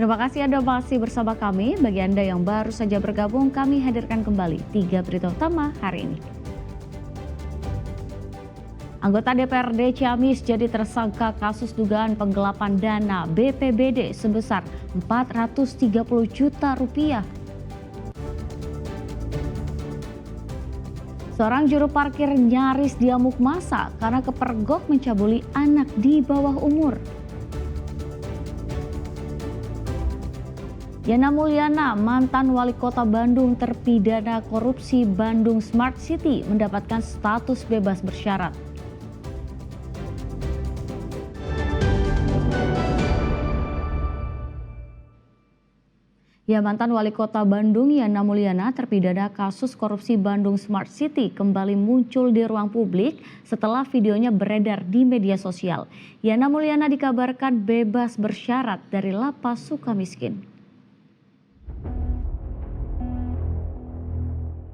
Terima kasih Anda masih bersama kami. Bagi Anda yang baru saja bergabung, kami hadirkan kembali 3 berita utama hari ini. Anggota DPRD Ciamis jadi tersangka kasus dugaan penggelapan dana BPBD sebesar 430 juta rupiah. Seorang juru parkir nyaris diamuk massa karena kepergok mencabuli anak di bawah umur. Yana Mulyana, mantan wali kota Bandung terpidana korupsi Bandung Smart City, mendapatkan status bebas bersyarat. Mantan wali kota Bandung Yana Mulyana terpidana kasus korupsi Bandung Smart City kembali muncul di ruang publik setelah videonya beredar di media sosial. Yana Mulyana dikabarkan bebas bersyarat dari Lapas Sukamiskin.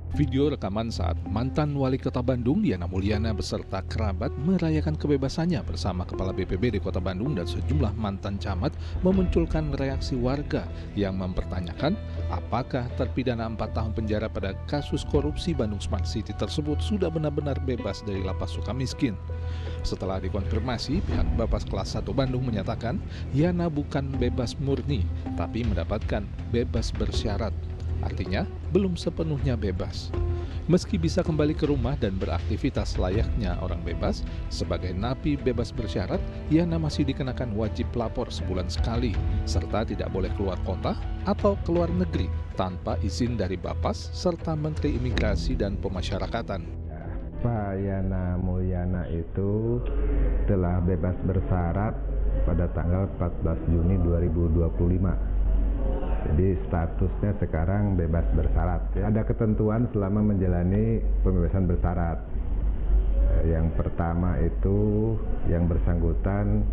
Video rekaman saat mantan wali kota Bandung Yana Mulyana beserta kerabat merayakan kebebasannya bersama Kepala BPBD Kota Bandung dan sejumlah mantan camat memunculkan reaksi warga yang mempertanyakan apakah terpidana 4 tahun penjara pada kasus korupsi Bandung Smart City tersebut sudah benar-benar bebas dari Lapas Sukamiskin. Setelah dikonfirmasi, pihak Bapas Kelas 1 Bandung menyatakan Yana bukan bebas murni, tapi mendapatkan bebas bersyarat. Artinya, belum sepenuhnya bebas. Meski bisa kembali ke rumah dan beraktivitas layaknya orang bebas, sebagai napi bebas bersyarat, Yana masih dikenakan wajib lapor sebulan sekali, serta tidak boleh keluar kota atau keluar negeri tanpa izin dari Bapas serta Menteri Imigrasi dan Pemasyarakatan. Pak Yana Mulyana itu telah bebas bersyarat pada tanggal 14 Juni 2025. Jadi statusnya sekarang bebas bersyarat. Ada ketentuan selama menjalani pembebasan bersyarat. Yang pertama itu yang bersangkutan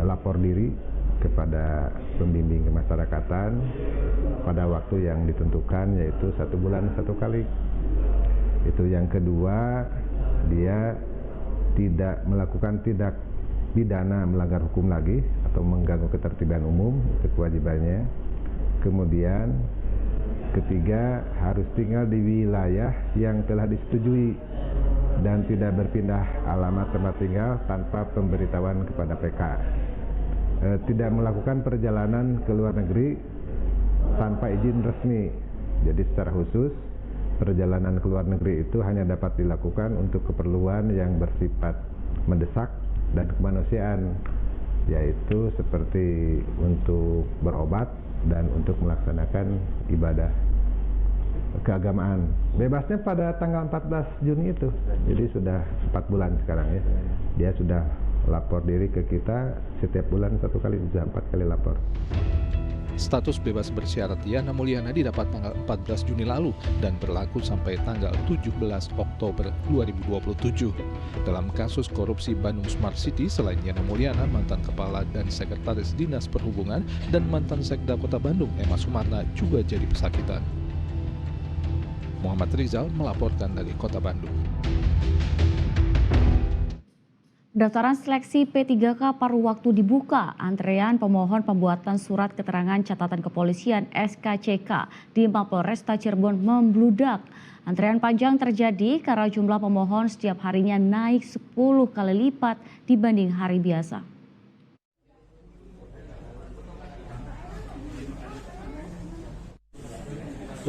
lapor diri kepada pembimbing kemasyarakatan pada waktu yang ditentukan, yaitu 1 bulan 1 kali. Itu yang kedua, dia tidak melakukan tindak pidana melanggar hukum lagi atau mengganggu ketertiban umum, itu kewajibannya. Kemudian ketiga, harus tinggal di wilayah yang telah disetujui dan tidak berpindah alamat tempat tinggal tanpa pemberitahuan kepada PK. Tidak melakukan perjalanan ke luar negeri tanpa izin resmi. Jadi secara khusus, perjalanan ke luar negeri itu hanya dapat dilakukan untuk keperluan yang bersifat mendesak dan kemanusiaan, yaitu seperti untuk berobat dan untuk melaksanakan ibadah keagamaan. Bebasnya pada tanggal 14 Juni itu, jadi sudah 4 bulan sekarang ya. Dia sudah lapor diri ke kita setiap bulan 1 kali, sudah 4 kali lapor. Status bebas bersyarat Yana Mulyana didapat tanggal 14 Juni lalu dan berlaku sampai tanggal 17 Oktober 2027. Dalam kasus korupsi Bandung Smart City, selain Yana Mulyana, mantan Kepala dan Sekretaris Dinas Perhubungan dan mantan Sekda Kota Bandung Emma Sumarna juga jadi pesakitan. Muhammad Rizal melaporkan dari Kota Bandung. Pendaftaran seleksi P3K paruh waktu dibuka. Antrean pemohon pembuatan surat keterangan catatan kepolisian SKCK di Mapolresta Cirebon membludak. Antrean panjang terjadi karena jumlah pemohon setiap harinya naik 10 kali lipat dibanding hari biasa.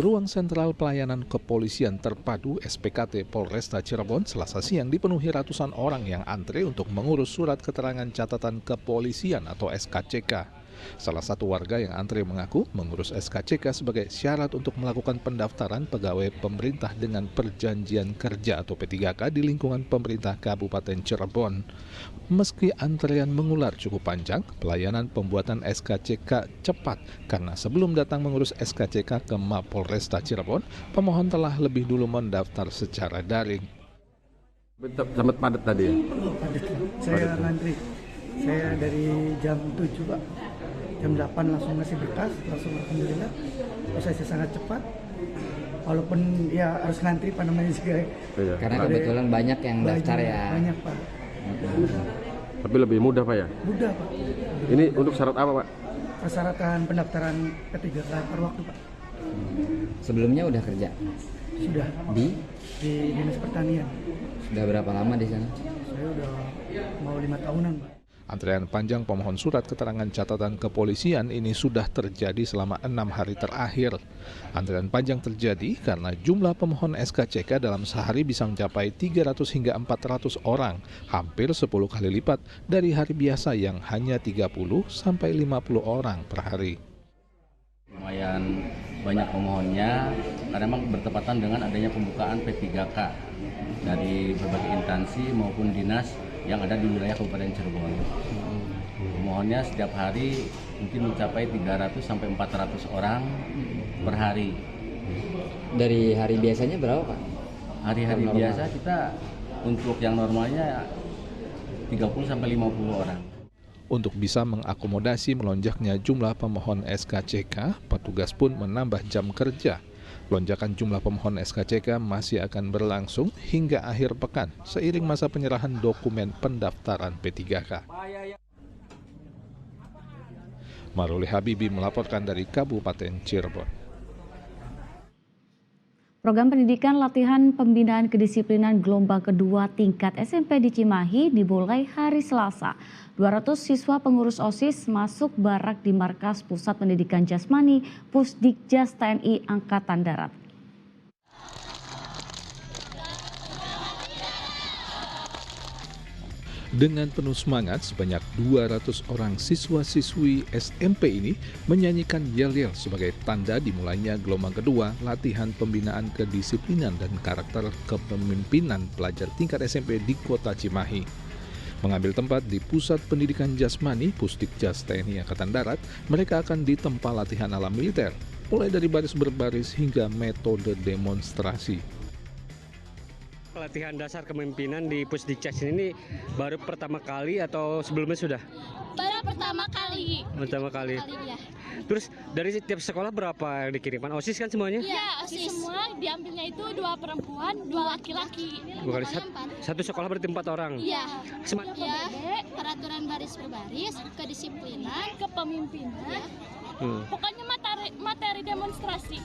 Ruang Sentral Pelayanan Kepolisian Terpadu SPKT Polresta Cirebon Selasa siang dipenuhi ratusan orang yang antre untuk mengurus surat keterangan catatan kepolisian atau SKCK. Salah satu warga yang antre mengaku mengurus SKCK sebagai syarat untuk melakukan pendaftaran pegawai pemerintah dengan perjanjian kerja atau P3K di lingkungan pemerintah Kabupaten Cirebon. Meski antrean mengular cukup panjang, pelayanan pembuatan SKCK cepat karena sebelum datang mengurus SKCK ke Mapolresta Cirebon, pemohon telah lebih dulu mendaftar secara daring. Sangat padat tadi ya? Padat. Saya ngantri. Saya dari jam 7 Pak. Jam 8 langsung ngasih berkas, langsung alhamdulillah prosesnya sangat cepat. Walaupun ya harus ngantri Pak namanya juga. Iya. Karena kebetulan banyak yang daftar ya. Banyak Pak. Tapi lebih mudah Pak ya? Mudah Pak. Ini untuk syarat apa Pak? persyaratan pendaftaran P3K paruh waktu Pak. Sebelumnya udah kerja Sudah di di Dinas Pertanian. sudah berapa lama di sana? Saya udah mau 5 tahunan Pak. Antrean panjang pemohon surat keterangan catatan kepolisian ini sudah terjadi selama 6 hari terakhir. Antrean panjang terjadi karena jumlah pemohon SKCK dalam sehari bisa mencapai 300 hingga 400 orang, hampir 10 kali lipat dari hari biasa yang hanya 30 sampai 50 orang per hari. Lumayan banyak pemohonnya karena memang bertepatan dengan adanya pembukaan P3K dari berbagai instansi maupun dinas yang ada di wilayah Kabupaten Cirebon. Pemohonnya setiap hari mungkin mencapai 300 sampai 400 orang per hari. Dari hari biasanya berapa Pak? Hari-hari Normal. biasa kita untuk yang normalnya 30 sampai 50 orang. Untuk bisa mengakomodasi melonjaknya jumlah pemohon SKCK, petugas pun menambah jam kerja. Lonjakan jumlah pemohon SKCK masih akan berlangsung hingga akhir pekan seiring masa penyerahan dokumen pendaftaran P3K. Maruli Habibi melaporkan dari Kabupaten Cirebon. Program pendidikan latihan pembinaan kedisiplinan gelombang kedua tingkat SMP di Cimahi dimulai hari Selasa. 200 siswa pengurus OSIS masuk barak di Markas Pusat Pendidikan Jasmani Pusdikjas TNI Angkatan Darat. Dengan penuh semangat, sebanyak 200 orang siswa-siswi SMP ini menyanyikan yel-yel sebagai tanda dimulainya gelombang kedua latihan pembinaan kedisiplinan dan karakter kepemimpinan pelajar tingkat SMP di Kota Cimahi. Mengambil tempat di Pusat Pendidikan Jasmani Pusdikjas TNI Angkatan Darat, mereka akan ditempa latihan ala militer, mulai dari baris berbaris hingga metode demonstrasi. Pelatihan dasar kepemimpinan di Pusdikjas ini baru pertama kali atau sebelumnya sudah? Baru pertama kali. Pertama kali. Ya. Terus dari setiap sekolah berapa yang dikirimkan? OSIS kan semuanya? Iya, OSIS semua diambilnya itu 2 perempuan, 2 laki-laki. Dua kali satu sekolah berarti 4 orang. Iya. Semangat. Ya, peraturan baris berbaris, kedisiplinan, kepemimpinan. Pokoknya materi demonstrasi.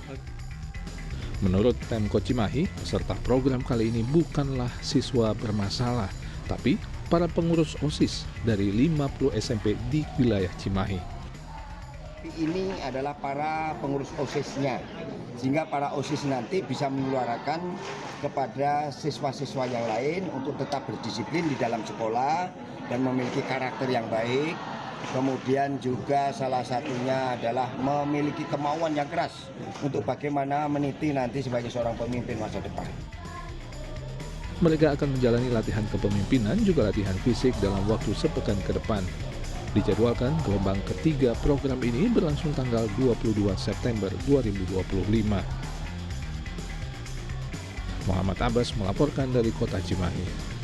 Menurut Pemkot Cimahi, peserta program kali ini bukanlah siswa bermasalah, tapi para pengurus OSIS dari 50 SMP di wilayah Cimahi. Ini adalah para pengurus OSIS-nya, sehingga para OSIS nanti bisa menyuarakan kepada siswa-siswa yang lain untuk tetap berdisiplin di dalam sekolah dan memiliki karakter yang baik. Kemudian juga salah satunya adalah memiliki kemauan yang keras untuk bagaimana meniti nanti sebagai seorang pemimpin masa depan. Mereka akan menjalani latihan kepemimpinan juga latihan fisik dalam waktu sepekan ke depan. Dijadwalkan gelombang ketiga program ini berlangsung tanggal 22 September 2025. Muhammad Abbas melaporkan dari Kota Cimahi.